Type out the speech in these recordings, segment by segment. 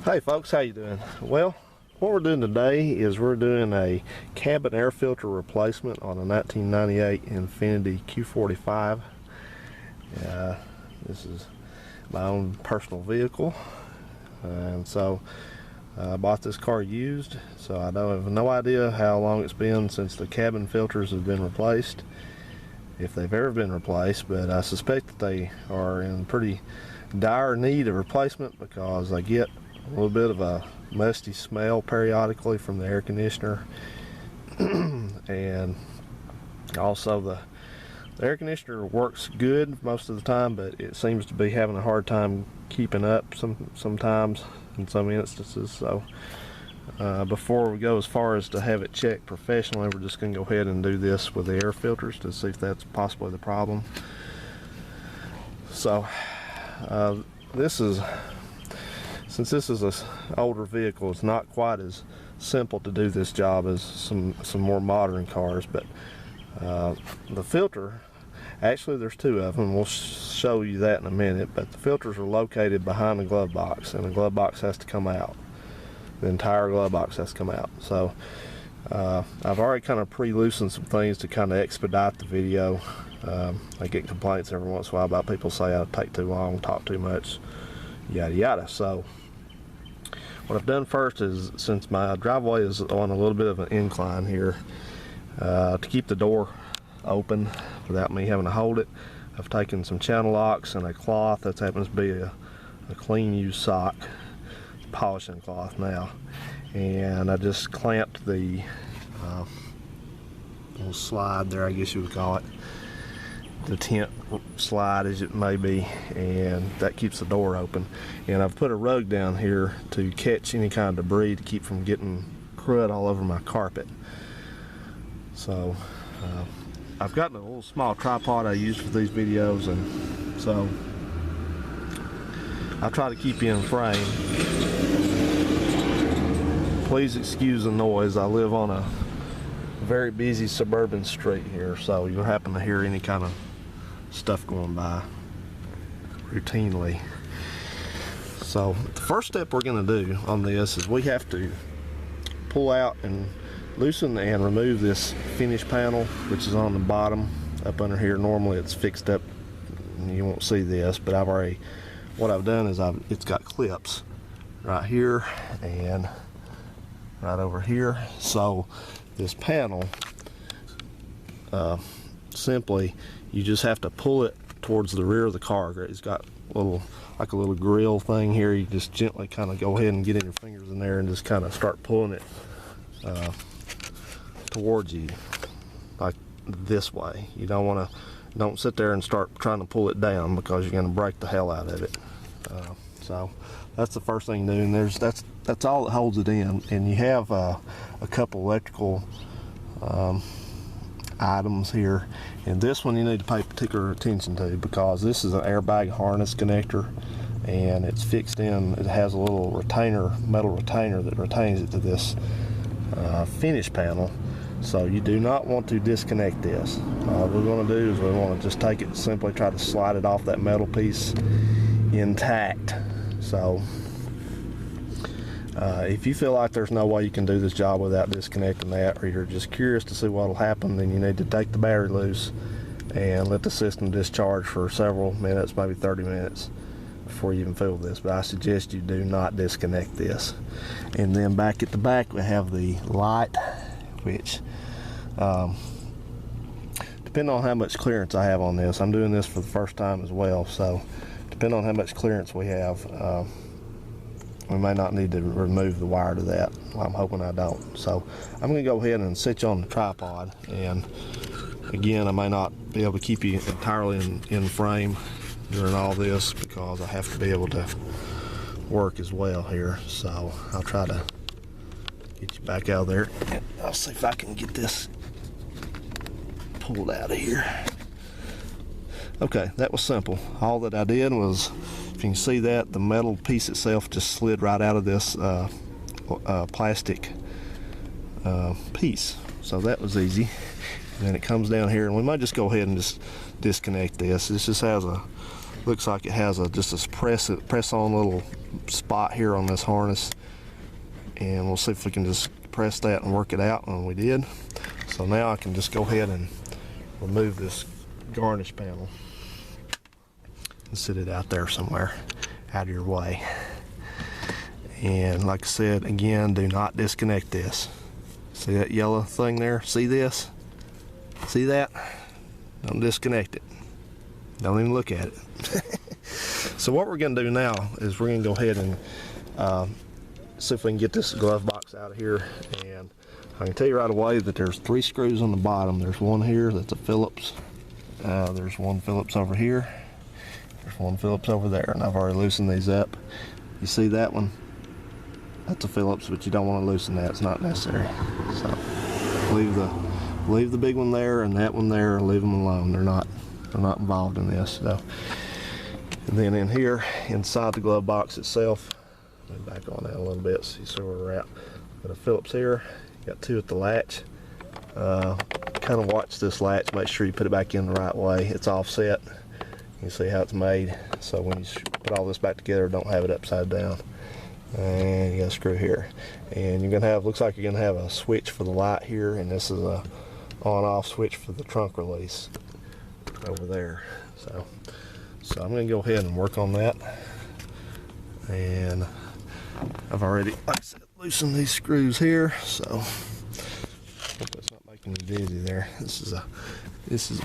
Hey folks, how you doing? Well, what we're doing today is we're doing a cabin air filter replacement on a 1998 Infiniti Q45. This is my own personal vehicle, and so I bought this car used, so I have no idea how long it's been since the cabin filters have been replaced, if they've ever been replaced, but I suspect that they are in pretty dire need of replacement because they get a little bit of a musty smell periodically from the air conditioner. And also the air conditioner works good most of the time, but it seems to be having a hard time keeping up sometimes in some instances. So before we go as far as to have it checked professionally, we're just going to go ahead and do this with the air filters to see if that's possibly the problem. So since this is an older vehicle, it's not quite as simple to do this job as some more modern cars, but the filter, actually there's two of them, we'll show you that in a minute, but the filters are located behind the glove box, and the glove box has to come out. The entire glove box has to come out. So I've already kind of pre-loosened some things to kind of expedite the video. I get complaints every once in a while about people say I take too long, talk too much, yada yada. So what I've done first is, since my driveway is on a little bit of an incline here, to keep the door open without me having to hold it, I've taken some channel locks and a cloth that happens to be a clean used sock, polishing cloth now, and I just clamped the little slide there, I guess you would call it, the tent slide as it may be, and that keeps the door open. And I've put a rug down here to catch any kind of debris to keep from getting crud all over my carpet. So I've got a little small tripod I use for these videos, and so I'll try to keep you in frame. Please excuse the noise. I live on a very busy suburban street here, so you'll happen to hear any kind of stuff going by routinely. So the first step we're going to do on this is we have to pull out and loosen and remove this finish panel, which is on the bottom up under here. Normally it's fixed up and you won't see this, but what I've done is it's got clips right here and right over here. So this panel, simply you just have to pull it towards the rear of the car. It's got a little grill thing here. You just gently kind of go ahead and get in your fingers in there and just kind of start pulling it towards you, like this way. You don't sit there and start trying to pull it down, because you're going to break the hell out of it. So that's the first thing to do, and that's all that holds it in. And you have a couple electrical items here, and this one you need to pay particular attention to, because this is an airbag harness connector, and it's fixed in. It has a little metal retainer that retains it to this finish panel. So you do not want to disconnect this. All we're going to do is we want to just take it, simply try to slide it off that metal piece intact. So if you feel like there's no way you can do this job without disconnecting that, or you're just curious to see what will happen, then you need to take the battery loose and let the system discharge for several minutes, maybe 30 minutes, before you even fill this. But I suggest you do not disconnect this. And then back at the back we have the light, which depending on how much clearance I have on this, I'm doing this for the first time as well, so depending on how much clearance we have, we may not need to remove the wire to that. I'm hoping I don't. So I'm going to go ahead and sit you on the tripod, and again, I may not be able to keep you entirely in frame during all this, because I have to be able to work as well here. So I'll try to get you back out of there, and I'll see if I can get this pulled out of here. Okay, that was simple. All that I did was, if you can see that, the metal piece itself just slid right out of this plastic piece. So that was easy. And then it comes down here, and we might just go ahead and just disconnect this. This just has a looks like it has just a press on little spot here on this harness, and we'll see if we can just press that and work it out, and we did. So now I can just go ahead and remove this garnish panel and sit it out there somewhere out of your way. And like I said, again, do not disconnect this. See that yellow thing there? See this? See that? Don't disconnect it. Don't even look at it. So what we're going to do now is we're going to go ahead and see if we can get this glove box out of here. And I can tell you right away that there's 3 screws on the bottom. There's one here that's a Phillips. There's one Phillips over here. There's one Phillips over there, and I've already loosened these up. You see that one? That's a Phillips, but you don't want to loosen that. It's not necessary. So leave the big one there and that one there. Leave them alone. They're not involved in this. So, and then in here, inside the glove box itself, let me back on that a little bit so you see where we're at. Got a Phillips here. Got 2 at the latch. Kind of watch this latch. Make sure you put it back in the right way. It's offset. You can see how it's made. So when you put all this back together, don't have it upside down. And you got a screw here, and you're gonna have, looks like you're gonna have a switch for the light here, and this is a on-off switch for the trunk release over there. So I'm gonna go ahead and work on that. And I've already, like I said, loosened these screws here, so hope that's not making me dizzy there. This is a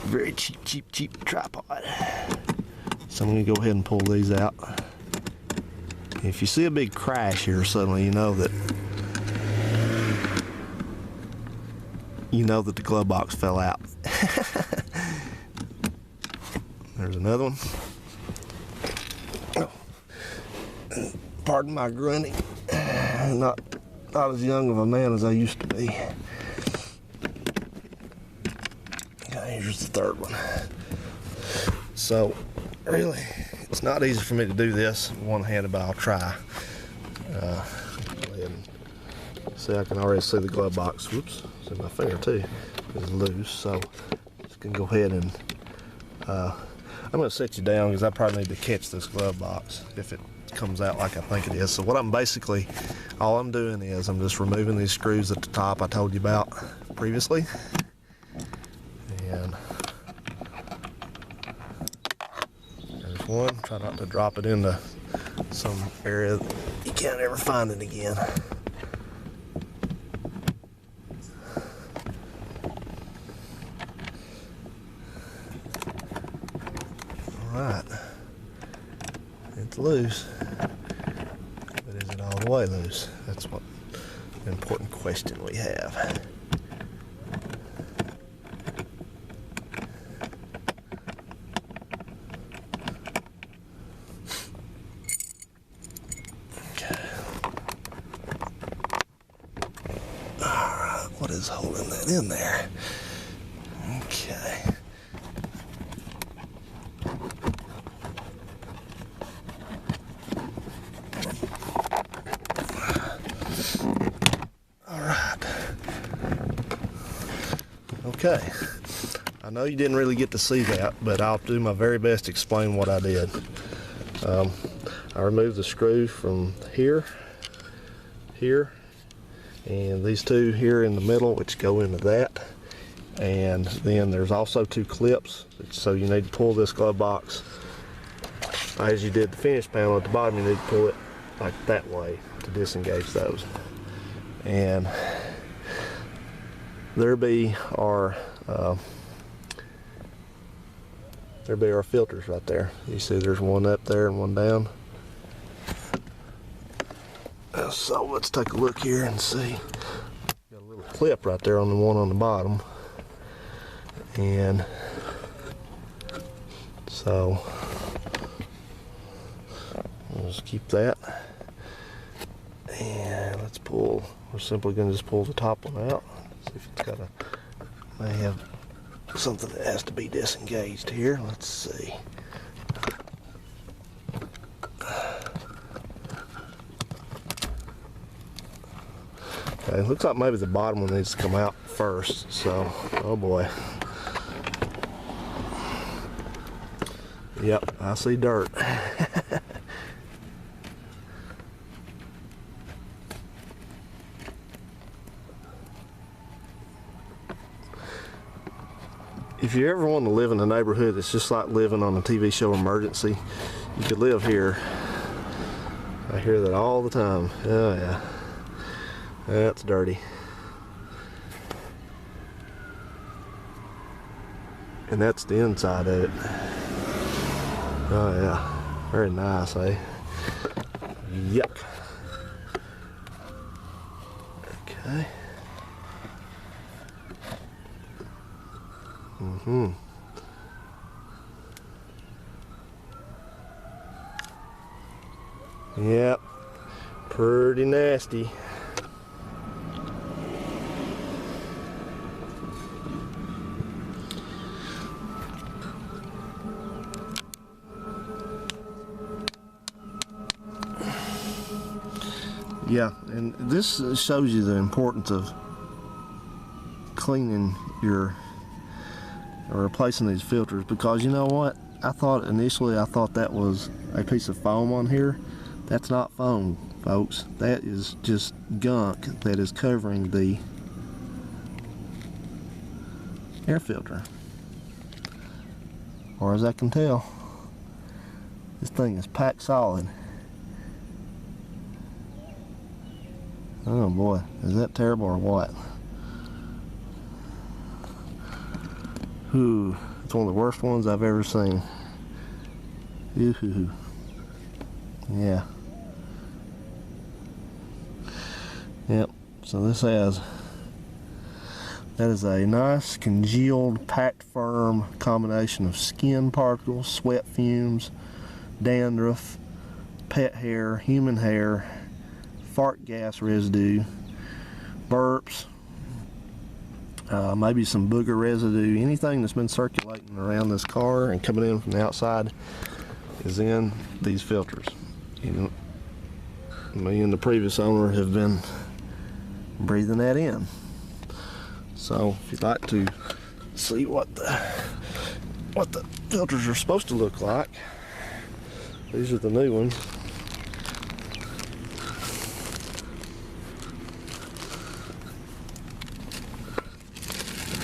very cheap tripod. So I'm gonna go ahead and pull these out. If you see a big crash here suddenly, you know that the glove box fell out. There's another one. Oh. Pardon my grunting. Not as young of a man as I used to be. Here's the third one. So really, it's not easy for me to do this one-handed, but I'll try. Go ahead and see, I can already see the glove box. Whoops, see my finger too is loose. So just gonna go ahead and I'm gonna set you down because I probably need to catch this glove box if it comes out like I think it is. So what all I'm doing is I'm just removing these screws at the top I told you about previously. And there's one. Try not to drop it into some area that you can't ever find it again. Alright. It's loose. But is it all the way loose? That's what the important question we have. What is holding that in there? Okay. All right. Okay. I know you didn't really get to see that, but I'll do my very best to explain what I did. I removed the screw from here, and these 2 here in the middle, which go into that. And then there's also 2 clips, so you need to pull this glove box as you did the finish panel at the bottom. You need to pull it like that way to disengage those. And there be our filters right there. You see there's one up there and one down. So let's take a look here and see. Got a little clip right there on the one on the bottom. And so we'll just keep that. And let's pull, we're simply going to just pull the top one out. See if it's got may have something that has to be disengaged here. Let's see. Okay, looks like maybe the bottom one needs to come out first, so, oh boy. Yep, I see dirt. If you ever want to live in a neighborhood that's just like living on a TV show Emergency, you could live here. I hear that all the time. Oh yeah, that's dirty. And that's the inside of it. Oh yeah, very nice, eh? Yuck. Okay. Yep, pretty nasty. Yeah, and this shows you the importance of cleaning your or replacing these filters, because you know what, I thought initially that was a piece of foam on here. That's not foam, folks. That is just gunk that is covering the air filter. Or as I can tell, this thing is packed solid. Oh boy, is that terrible or what? Ooh, it's one of the worst ones I've ever seen. Ooh, yeah. Yep, so that is a nice congealed, packed firm combination of skin particles, sweat fumes, dandruff, pet hair, human hair, fart gas residue, burps, maybe some booger residue. Anything that's been circulating around this car and coming in from the outside is in these filters. You know, me and the previous owner have been breathing that in. So if you'd like to see what the filters are supposed to look like, these are the new ones.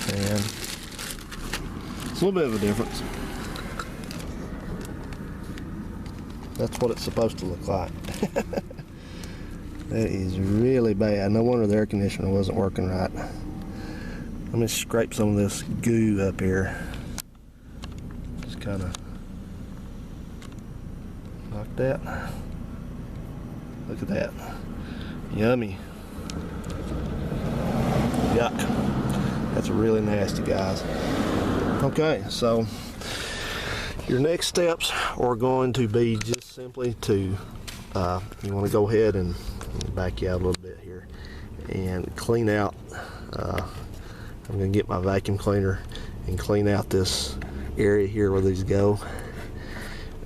And it's a little bit of a difference. That's what it's supposed to look like. That is really bad. No wonder the air conditioner wasn't working right. Let me scrape some of this goo up here. Just kind of like that. Look at that. Yummy. Yuck. That's really nasty, guys. Okay, so your next steps are going to be just simply to, you want to go ahead and back you out a little bit here and clean out. I'm going to get my vacuum cleaner and clean out this area here where these go,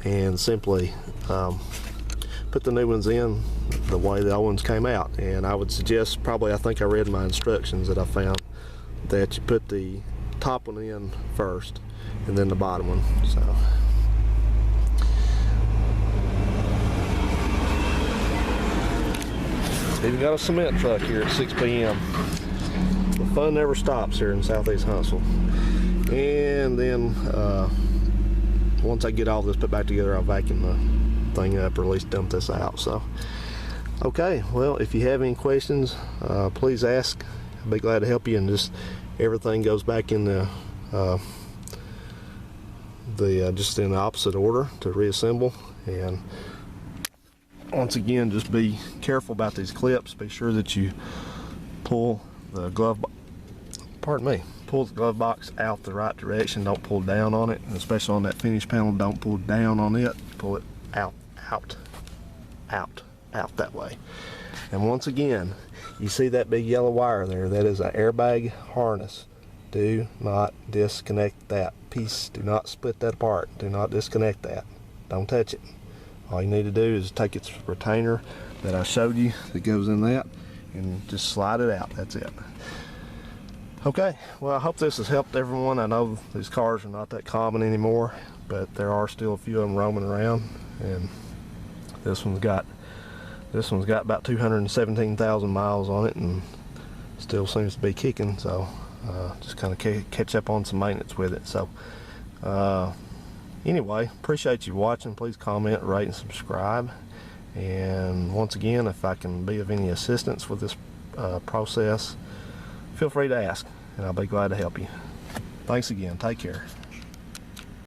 and simply put the new ones in the way the old ones came out. And I would suggest, probably, I think I read in my instructions that I found, that you put the top one in first and then the bottom one. So even got a cement truck here at 6 p.m. The fun never stops here in Southeast Huntsville. And then once I get all this put back together, I'll vacuum the thing up, or at least dump this out. So okay, well, if you have any questions, please ask. I'll be glad to help you. And just everything goes back in the just in the opposite order to reassemble. And once again, just be careful about these clips. Be sure that you pull the glove box out the right direction. Don't pull down on it, and especially on that finish panel, don't pull down on it. Pull it out that way. And once again, you see that big yellow wire there? That is an airbag harness. Do not disconnect that piece. Do not split that apart. Do not disconnect that. Don't touch it. All you need to do is take its retainer that I showed you that goes in that and just slide it out. That's it. Okay, well, I hope this has helped everyone. I know these cars are not that common anymore, but there are still a few of them roaming around, and this one's got about 217,000 miles on it and still seems to be kicking. So just kind of catch up on some maintenance with it. So anyway, appreciate you watching. Please comment, rate, and subscribe. And once again, if I can be of any assistance with this process, feel free to ask, and I'll be glad to help you. Thanks again. Take care.